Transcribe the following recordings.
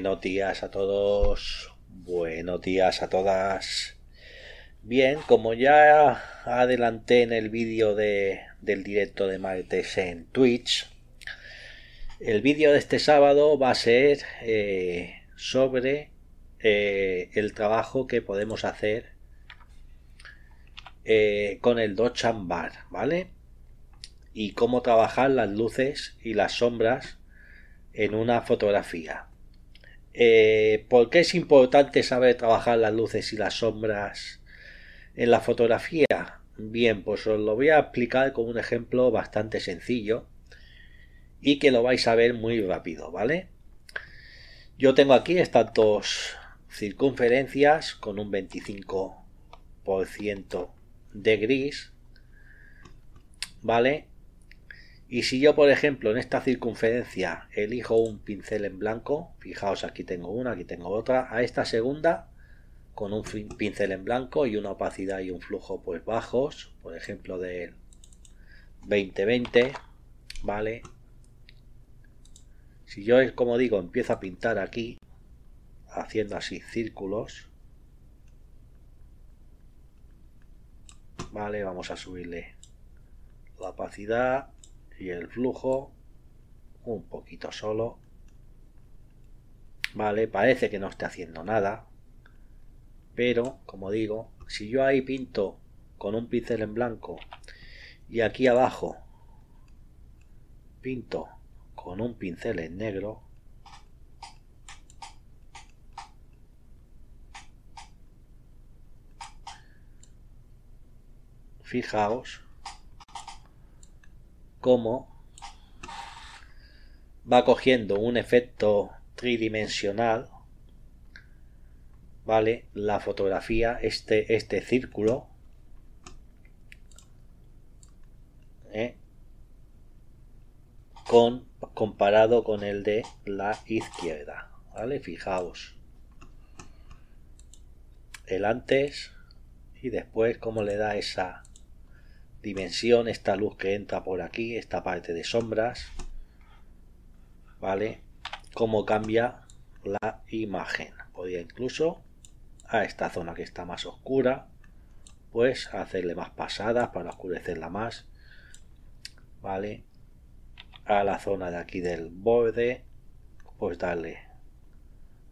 Buenos días a todos, buenos días a todas. Bien, como ya adelanté en el vídeo del directo de martes en Twitch, el vídeo de este sábado va a ser sobre el trabajo que podemos hacer con el Dochan Bar, ¿vale? Y cómo trabajar las luces y las sombras en una fotografía. ¿Por qué es importante saber trabajar las luces y las sombras en la fotografía? Bien, pues os lo voy a explicar con un ejemplo bastante sencillo y que lo vais a ver muy rápido, ¿vale? Yo tengo aquí estas dos circunferencias con un 25% de gris, ¿vale? Y si yo, por ejemplo, en esta circunferencia elijo un pincel en blanco, fijaos, aquí tengo una, aquí tengo otra, a esta segunda con un pincel en blanco y una opacidad y un flujo pues bajos, por ejemplo del 20-20, ¿vale? Si yo, como digo, empiezo a pintar aquí, haciendo así círculos, ¿vale? Vamos a subirle la opacidad y el flujo un poquito solo, vale, parece que no esté haciendo nada, pero como digo, si yo ahí pinto con un pincel en blanco y aquí abajo pinto con un pincel en negro, fijaos cómo va cogiendo un efecto tridimensional, ¿vale? La fotografía, este círculo, comparado con el de la izquierda, ¿vale? Fijaos el antes y después cómo le da esa dimensión, esta luz que entra por aquí, esta parte de sombras, ¿vale? Cómo cambia la imagen. Podría incluso a esta zona que está más oscura pues hacerle más pasadas para oscurecerla más, ¿vale? A la zona de aquí del borde pues darle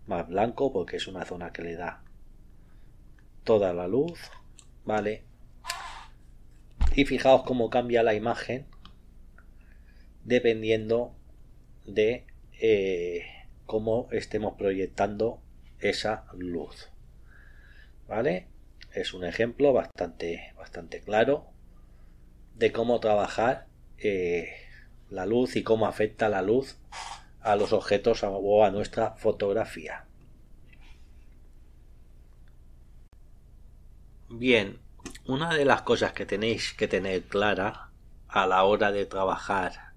más blanco porque es una zona que le da toda la luz, ¿vale? Y fijaos cómo cambia la imagen dependiendo de cómo estemos proyectando esa luz, ¿vale? Es un ejemplo bastante claro de cómo trabajar la luz y cómo afecta la luz a los objetos o a nuestra fotografía. Bien, una de las cosas que tenéis que tener clara a la hora de trabajar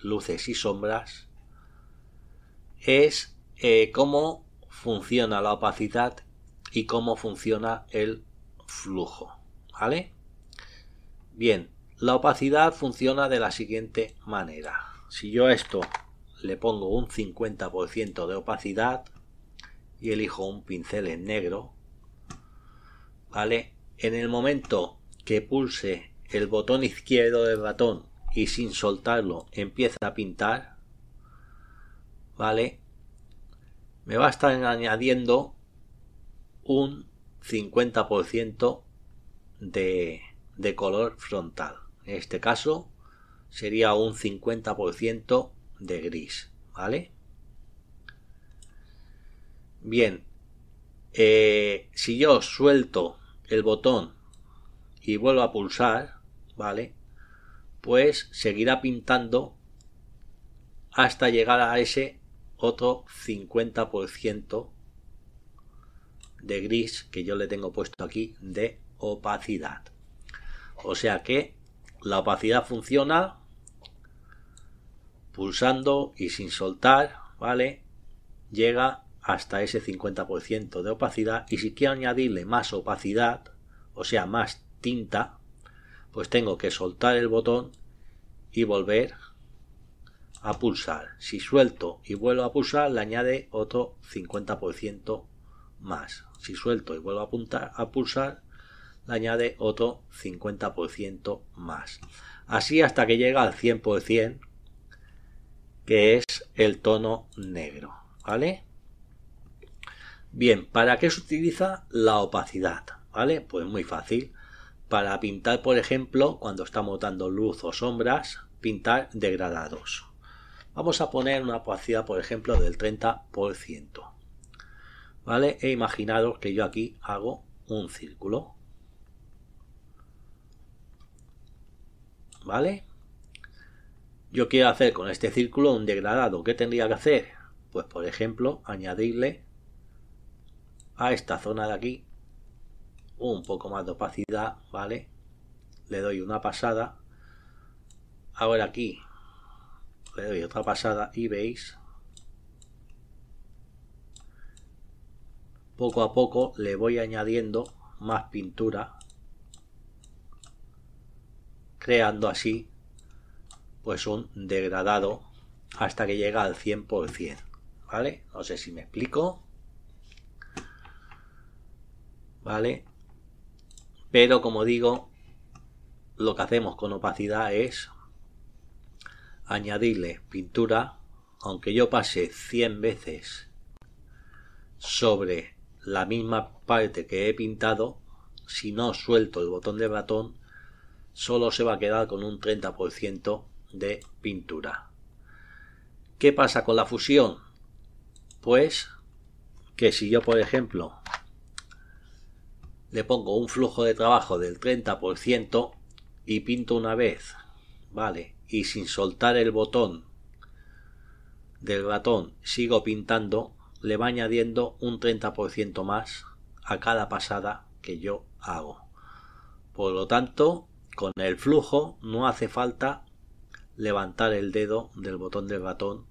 luces y sombras es cómo funciona la opacidad y cómo funciona el flujo, ¿vale? Bien, la opacidad funciona de la siguiente manera. Si yo a esto le pongo un 50% de opacidad y elijo un pincel en negro, ¿vale? En el momento que pulse el botón izquierdo del ratón y sin soltarlo empieza a pintar, ¿vale? Me va a estar añadiendo un 50% de color frontal. En este caso sería un 50% de gris, ¿vale? Bien, si yo suelto el botón y vuelvo a pulsar, ¿vale? Pues seguirá pintando hasta llegar a ese otro 50% de gris que yo le tengo puesto aquí de opacidad. O sea que la opacidad funciona pulsando y sin soltar, ¿vale? Llega hasta ese 50% de opacidad, y si quiero añadirle más opacidad, o sea más tinta, pues tengo que soltar el botón y volver a pulsar. Si suelto y vuelvo a pulsar, le añade otro 50% más. Si suelto y vuelvo a pulsar, le añade otro 50% más. Así hasta que llega al 100%, que es el tono negro, ¿vale? Bien, ¿para qué se utiliza la opacidad? ¿Vale? Pues muy fácil. Para pintar, por ejemplo, cuando estamos dando luz o sombras, pintar degradados. Vamos a poner una opacidad, por ejemplo, del 30%. ¿Vale? E imaginaros que yo aquí hago un círculo. ¿Vale? Yo quiero hacer con este círculo un degradado. ¿Qué tendría que hacer? Pues, por ejemplo, añadirle a esta zona de aquí un poco más de opacidad, ¿vale? Le doy una pasada. Ahora aquí le doy otra pasada y veis, poco a poco le voy añadiendo más pintura, creando así pues un degradado hasta que llega al 100%, ¿vale? No sé si me explico, ¿vale? Pero como digo, lo que hacemos con opacidad es añadirle pintura, aunque yo pase 100 veces sobre la misma parte que he pintado, si no suelto el botón del ratón, solo se va a quedar con un 30% de pintura. ¿Qué pasa con la fusión? Pues que si yo, por ejemplo, le pongo un flujo de trabajo del 30% y pinto una vez, ¿vale? Y sin soltar el botón del ratón sigo pintando, le va añadiendo un 30% más a cada pasada que yo hago. Por lo tanto, con el flujo no hace falta levantar el dedo del botón del ratón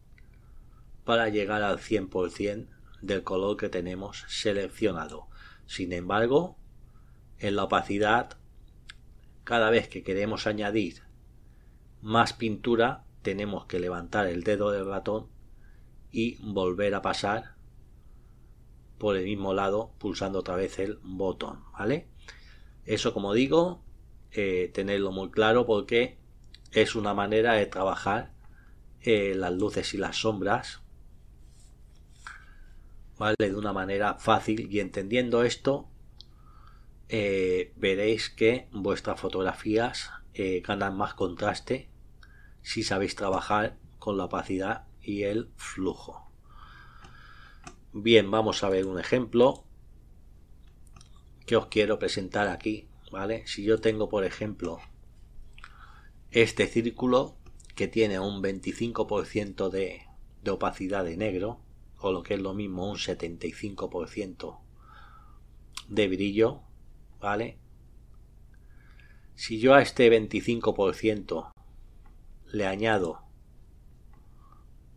para llegar al 100% del color que tenemos seleccionado. Sin embargo, en la opacidad, cada vez que queremos añadir más pintura, tenemos que levantar el dedo del ratón y volver a pasar por el mismo lado pulsando otra vez el botón, ¿vale? Eso, como digo, tenerlo muy claro porque es una manera de trabajar las luces y las sombras, ¿vale? De una manera fácil, y entendiendo esto veréis que vuestras fotografías ganan más contraste si sabéis trabajar con la opacidad y el flujo. Bien, vamos a ver un ejemplo que os quiero presentar aquí, ¿vale? Si yo tengo, por ejemplo, este círculo que tiene un 25% de opacidad de negro, o lo que es lo mismo, un 75% de brillo, ¿vale? Si yo a este 25% le añado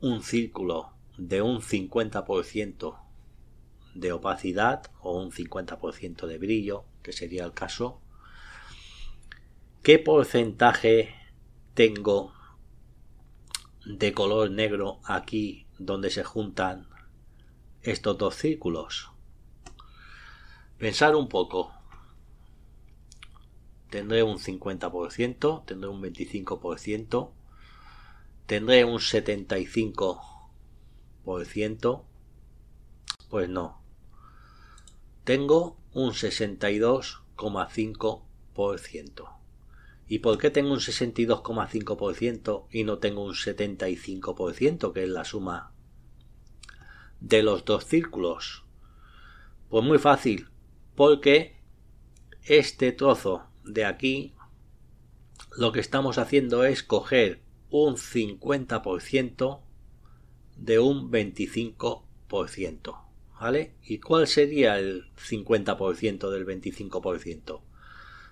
un círculo de un 50% de opacidad o un 50% de brillo, que sería el caso, ¿qué porcentaje tengo de color negro aquí donde se juntan estos dos círculos? Pensar un poco. Tendré un 50%, tendré un 25%, tendré un 75%, pues no. Tengo un 62,5%. ¿Y por qué tengo un 62,5% y no tengo un 75%, que es la suma de los dos círculos? Pues muy fácil, porque este trozo de aquí lo que estamos haciendo es coger un 50% de un 25%, ¿vale? ¿Y cuál sería el 50% del 25%?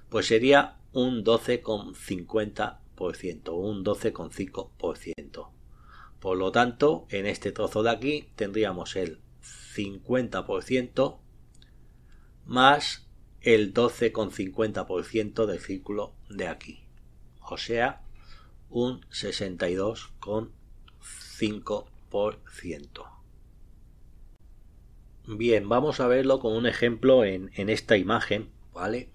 Pues sería un 12,50%, un 12,5%. Por lo tanto, en este trozo de aquí tendríamos el 50% más el 12,50% del círculo de aquí, o sea, un 62,5%. 5%. Bien, vamos a verlo con un ejemplo en esta imagen, ¿vale?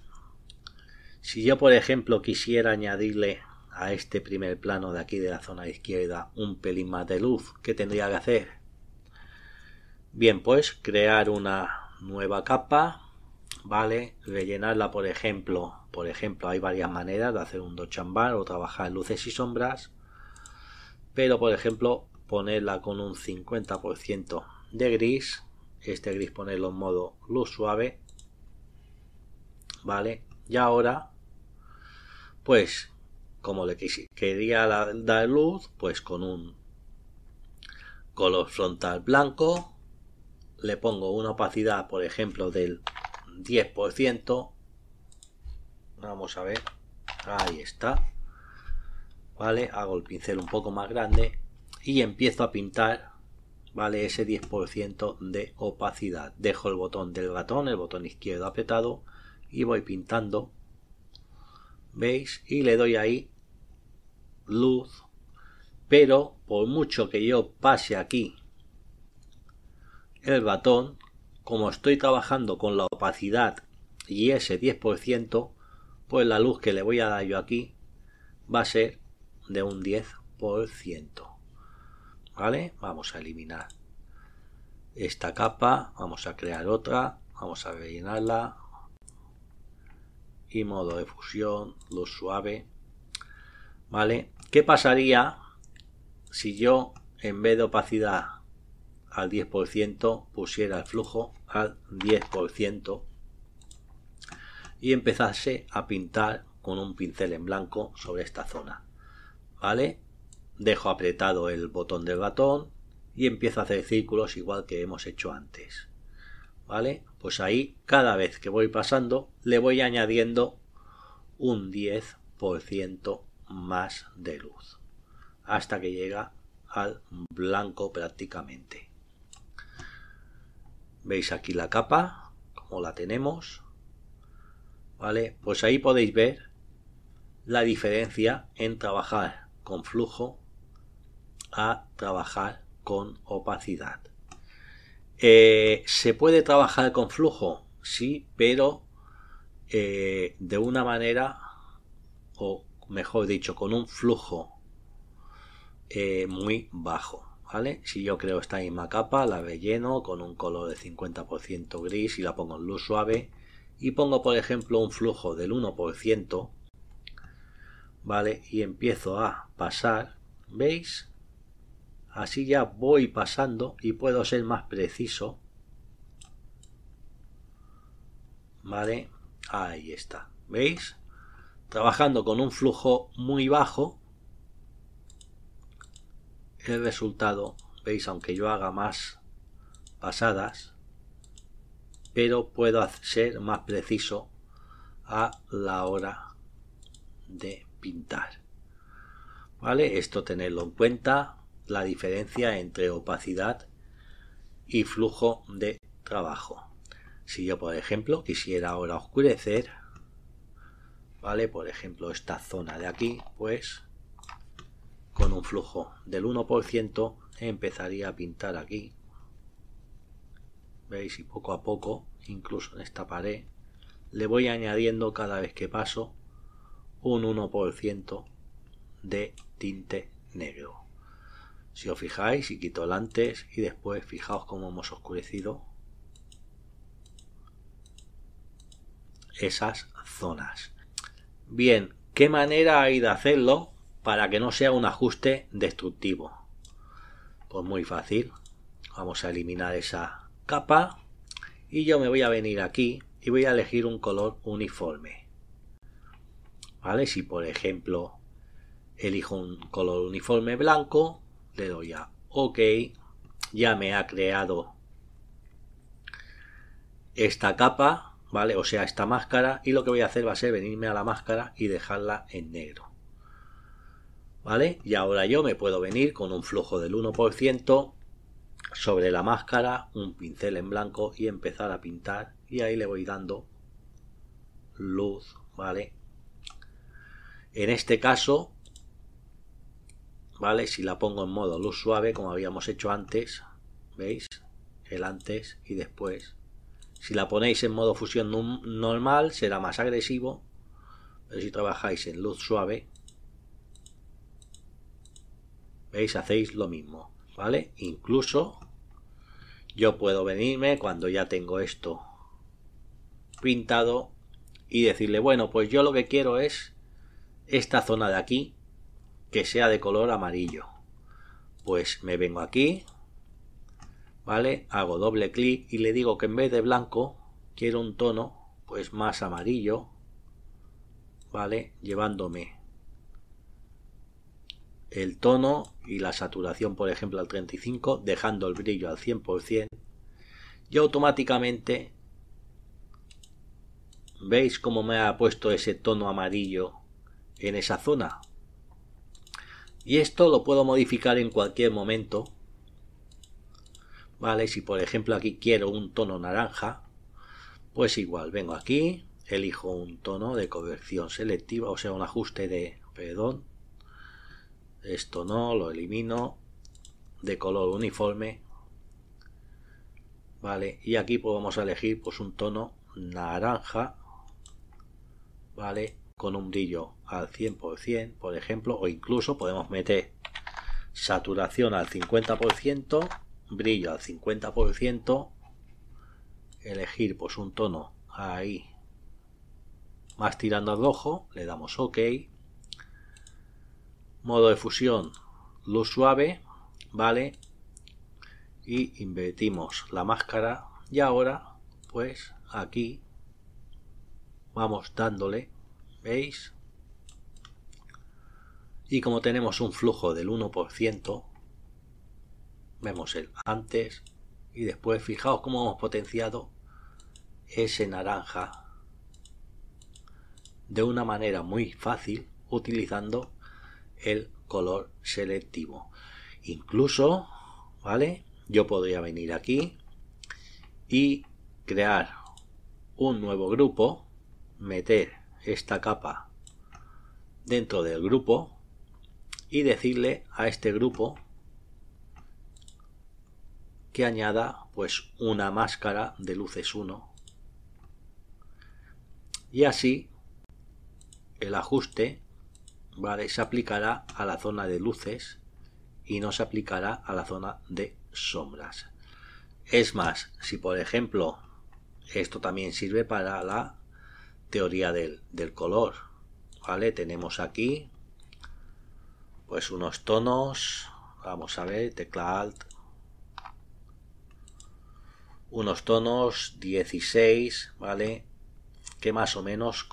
Si yo, por ejemplo, quisiera añadirle a este primer plano de aquí de la zona izquierda un pelín más de luz, ¿qué tendría que hacer? Bien, pues crear una nueva capa, ¿vale? Rellenarla, por ejemplo, hay varias maneras de hacer un dochambar o trabajar luces y sombras, pero por ejemplo ponerla con un 50% de gris, este gris ponerlo en modo luz suave, ¿vale? Y ahora, pues como le quería dar luz, pues con un color frontal blanco le pongo una opacidad, por ejemplo, del 10%. Vamos a ver, ahí está, ¿vale? Hago el pincel un poco más grande y empiezo a pintar, ¿vale? Ese 10% de opacidad. Dejo el botón del ratón, el botón izquierdo apretado, y voy pintando, ¿veis? Y le doy ahí luz, pero por mucho que yo pase aquí el ratón, como estoy trabajando con la opacidad y ese 10%, pues la luz que le voy a dar yo aquí va a ser de un 10%, ¿vale? Vamos a eliminar esta capa, vamos a crear otra, vamos a rellenarla y modo de fusión, luz suave, ¿vale? ¿Qué pasaría si yo en vez de opacidad al 10% pusiera el flujo al 10% y empezase a pintar con un pincel en blanco sobre esta zona, ¿vale? Dejo apretado el botón del ratón y empiezo a hacer círculos igual que hemos hecho antes, ¿vale? Pues ahí cada vez que voy pasando le voy añadiendo un 10% más de luz hasta que llega al blanco prácticamente. ¿Veis aquí la capa? Como la tenemos, ¿vale? Pues ahí podéis ver la diferencia en trabajar con flujo a trabajar con opacidad. ¿Se puede trabajar con flujo? Sí, pero de una manera, o mejor dicho, con un flujo muy bajo, ¿vale? Si yo creo esta misma capa, la relleno con un color de 50% gris y la pongo en luz suave y pongo, por ejemplo, un flujo del 1%, ¿vale? Y empiezo a pasar, ¿veis? Así ya voy pasando y puedo ser más preciso, ¿vale? Ahí está, ¿veis? Trabajando con un flujo muy bajo, el resultado, ¿veis? Aunque yo haga más pasadas, pero puedo ser más preciso a la hora de pintar, ¿vale? Esto tenerlo en cuenta, la diferencia entre opacidad y flujo de trabajo. Si yo, por ejemplo, quisiera ahora oscurecer, ¿vale? Por ejemplo, esta zona de aquí, pues con un flujo del 1% empezaría a pintar aquí, ¿veis? Y poco a poco, incluso en esta pared, le voy añadiendo cada vez que paso un 1% de tinte negro. Si os fijáis, y quito el antes y después, fijaos cómo hemos oscurecido esas zonas. Bien, ¿qué manera hay de hacerlo para que no sea un ajuste destructivo? Pues muy fácil. Vamos a eliminar esa capa y yo me voy a venir aquí y voy a elegir un color uniforme, ¿vale? Si por ejemplo elijo un color uniforme blanco, le doy a OK, ya me ha creado esta capa, ¿vale? O sea, esta máscara, y lo que voy a hacer va a ser venirme a la máscara y dejarla en negro, ¿vale? Y ahora yo me puedo venir con un flujo del 1% sobre la máscara, un pincel en blanco y empezar a pintar, y ahí le voy dando luz, ¿vale? En este caso ¿vale? Si la pongo en modo luz suave, como habíamos hecho antes, ¿veis? El antes y después. Si la ponéis en modo fusión normal, será más agresivo, pero si trabajáis en luz suave, ¿veis? Hacéis lo mismo, ¿vale? Incluso yo puedo venirme cuando ya tengo esto pintado y decirle, bueno, pues yo lo que quiero es esta zona de aquí que sea de color amarillo. Pues me vengo aquí, ¿vale? Hago doble clic y le digo que en vez de blanco quiero un tono pues más amarillo, ¿vale? Llevándome el tono y la saturación, por ejemplo, al 35, dejando el brillo al 100%, y automáticamente ¿veis cómo me ha puesto ese tono amarillo en esa zona? Y esto lo puedo modificar en cualquier momento, ¿vale? Si por ejemplo aquí quiero un tono naranja, pues igual vengo aquí, elijo un tono de corrección selectiva, o sea, un ajuste de, perdón, esto no, lo elimino, de color uniforme, ¿vale? Y aquí pues vamos a elegir pues un tono naranja, ¿vale? Con un brillo al 100%, por ejemplo, o incluso podemos meter saturación al 50%, brillo al 50%, elegir pues un tono ahí más tirando al rojo, le damos OK, modo de fusión luz suave, ¿vale? Y invertimos la máscara y ahora pues aquí vamos dándole, ¿veis? Y como tenemos un flujo del 1%, vemos el antes y después. Fijaos cómo hemos potenciado ese naranja de una manera muy fácil utilizando el color selectivo. Incluso, ¿vale? Yo podría venir aquí y crear un nuevo grupo, meter esta capa dentro del grupo y decirle a este grupo que añada pues una máscara de luces 1, y así el ajuste, ¿vale?, se aplicará a la zona de luces y no se aplicará a la zona de sombras. Es más, si por ejemplo esto también sirve para la teoría del color, ¿vale? Tenemos aquí pues unos tonos, vamos a ver, tecla Alt, unos tonos 16, ¿vale? Que más o menos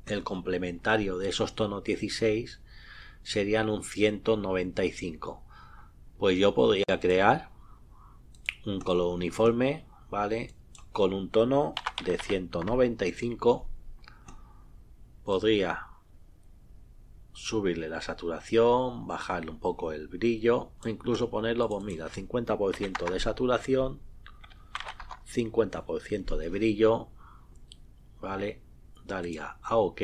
el complementario de esos tonos 16 serían un 195. Pues yo podría crear un color uniforme, ¿vale? Con un tono de 195. Podría subirle la saturación, bajarle un poco el brillo, o incluso ponerlo, pues mira, 50% de saturación, 50% de brillo, ¿vale? Daría a OK,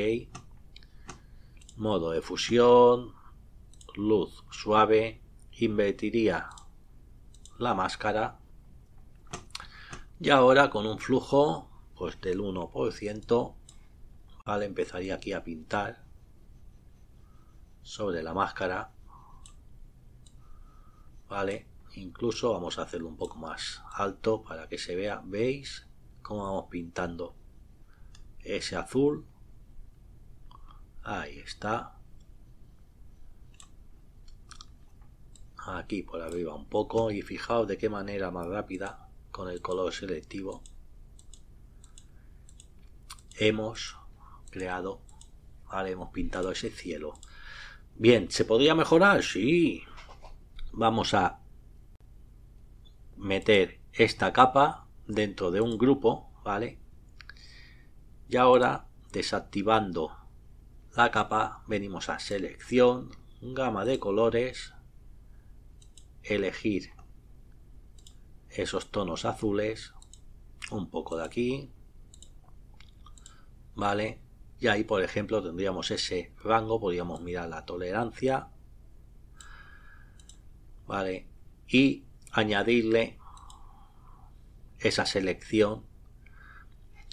modo de fusión, luz suave, invertiría la máscara y ahora con un flujo pues del 1%, ¿vale? Empezaría aquí a pintar sobre la máscara, ¿vale? Incluso vamos a hacerlo un poco más alto para que se vea. ¿Veis cómo vamos pintando ese azul? Ahí está. Aquí por arriba un poco, y fijaos de qué manera más rápida con el color selectivo hemos creado, ¿vale? Hemos pintado ese cielo. Bien, ¿se podría mejorar? Sí. Vamos a meter esta capa dentro de un grupo, ¿vale? Y ahora, desactivando la capa, venimos a selección, gama de colores, elegir esos tonos azules, un poco de aquí, ¿vale? y ahí por ejemplo tendríamos ese rango, podríamos mirar la tolerancia, vale, y añadirle esa selección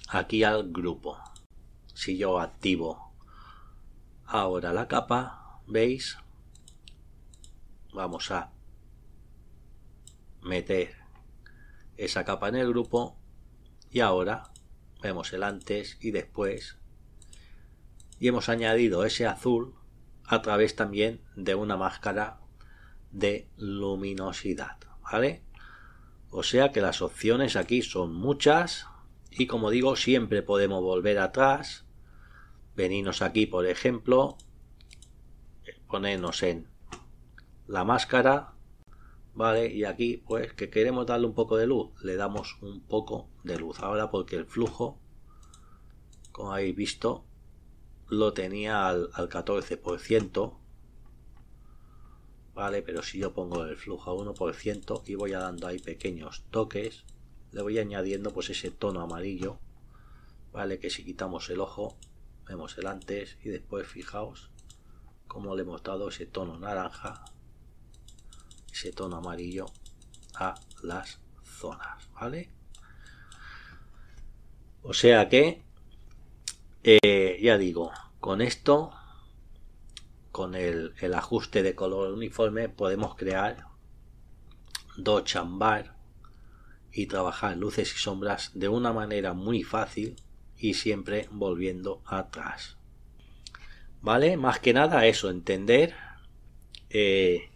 aquí al grupo. Si yo activo ahora la capa, veis, vamos a meter esa capa en el grupo y ahora vemos el antes y después, y hemos añadido ese azul a través también de una máscara de luminosidad, ¿vale? O sea que las opciones aquí son muchas y, como digo, siempre podemos volver atrás, venirnos aquí por ejemplo, ponernos en la máscara, vale, y aquí pues que queremos darle un poco de luz, le damos un poco de luz ahora, porque el flujo, como habéis visto, lo tenía al 14%, vale, pero si yo pongo el flujo a 1% y voy dando ahí pequeños toques, le voy añadiendo pues ese tono amarillo, vale, que si quitamos el ojo vemos el antes y después, fijaos cómo le hemos dado ese tono naranja, ese tono amarillo a las zonas, vale. O sea que ya digo, con esto, con el ajuste de color uniforme, podemos crear dos chambar y trabajar luces y sombras de una manera muy fácil y siempre volviendo atrás, vale. Más que nada eso, entender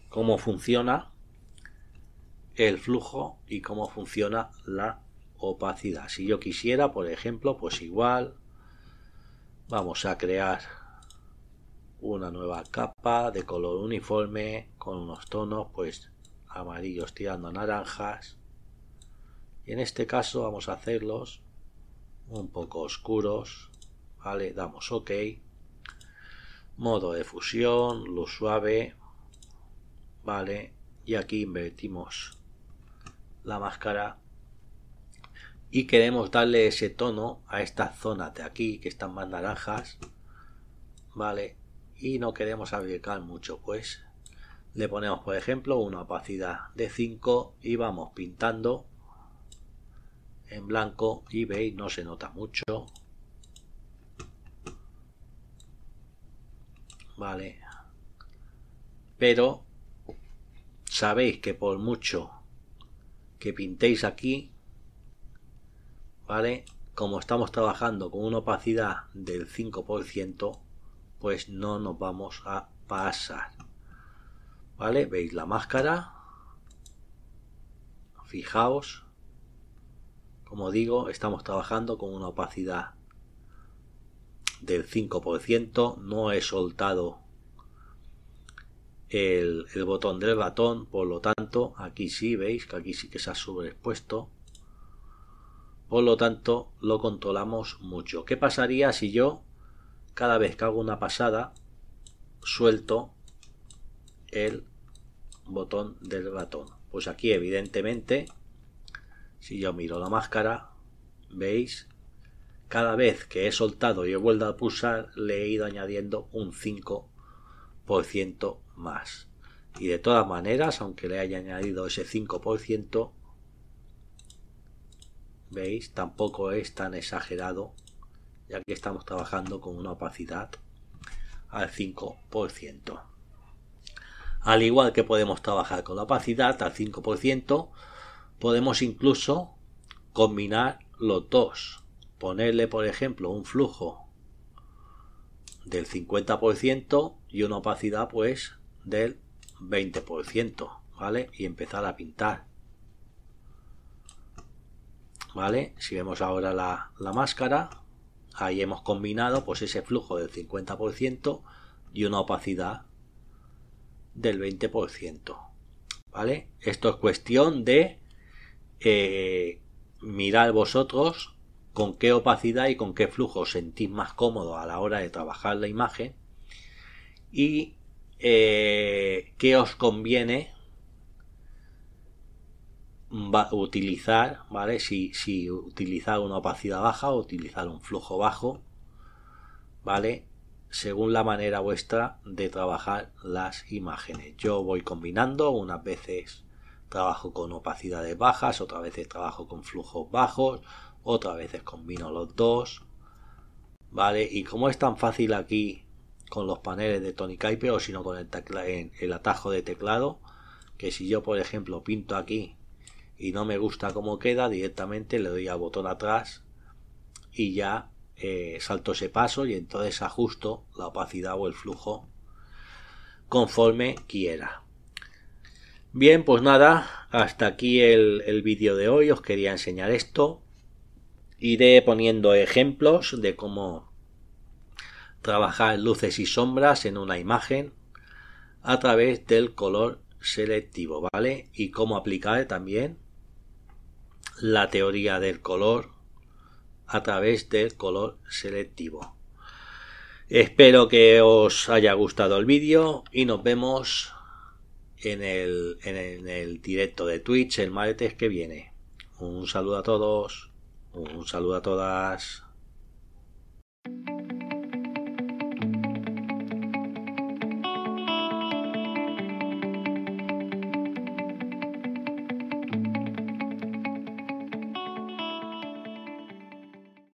cómo funciona el flujo y cómo funciona la opacidad. Si yo quisiera, por ejemplo, pues igual vamos a crear una nueva capa de color uniforme con unos tonos pues amarillos tirando a naranjas, y en este caso vamos a hacerlos un poco oscuros, vale, damos OK, modo de fusión, luz suave, vale, y aquí invertimos la máscara y queremos darle ese tono a estas zonas de aquí que están más naranjas, vale, y no queremos arriesgar mucho, pues le ponemos por ejemplo una opacidad de 5 y vamos pintando en blanco y veis, no se nota mucho, vale, pero sabéis que por mucho que pintéis aquí, vale, como estamos trabajando con una opacidad del 5%, pues no nos vamos a pasar, vale. Veis la máscara, fijaos, como digo, estamos trabajando con una opacidad del 5%, no he soltado el botón del ratón, por lo tanto aquí sí, veis que aquí sí que se ha sobreexpuesto, por lo tanto lo controlamos mucho. ¿Qué pasaría si yo cada vez que hago una pasada suelto el botón del ratón? Pues aquí evidentemente, si yo miro la máscara, veis, cada vez que he soltado y he vuelto a pulsar le he ido añadiendo un 5% más, y de todas maneras, aunque le haya añadido ese 5%, veis, tampoco es tan exagerado, ya que estamos trabajando con una opacidad al 5%. Al igual que podemos trabajar con la opacidad al 5%, podemos incluso combinar los dos, ponerle por ejemplo un flujo del 50% y una opacidad pues del 20%, ¿vale? Y empezar a pintar, ¿vale? Si vemos ahora la máscara, ahí hemos combinado pues ese flujo del 50% y una opacidad del 20%, ¿vale? Esto es cuestión de mirar vosotros con qué opacidad y con qué flujo os sentís más cómodo a la hora de trabajar la imagen y qué os conviene utilizar, ¿vale? Si utilizar una opacidad baja o utilizar un flujo bajo, ¿vale? Según la manera vuestra de trabajar las imágenes. Yo voy combinando, unas veces trabajo con opacidades bajas, otras veces trabajo con flujos bajos, otras veces combino los dos, ¿vale? Y como es tan fácil aquí con los paneles de Tony Kuiper, o si no con el atajo de teclado, que si yo por ejemplo pinto aquí y no me gusta cómo queda, directamente le doy al botón atrás y ya salto ese paso y entonces ajusto la opacidad o el flujo conforme quiera. Bien, pues nada, hasta aquí el vídeo de hoy. Os quería enseñar esto. Iré poniendo ejemplos de cómo trabajar luces y sombras en una imagen a través del color selectivo, ¿vale? Y cómo aplicar también la teoría del color a través del color selectivo. Espero que os haya gustado el vídeo y nos vemos en el directo de Twitch el martes que viene. Un saludo a todos, un saludo a todas.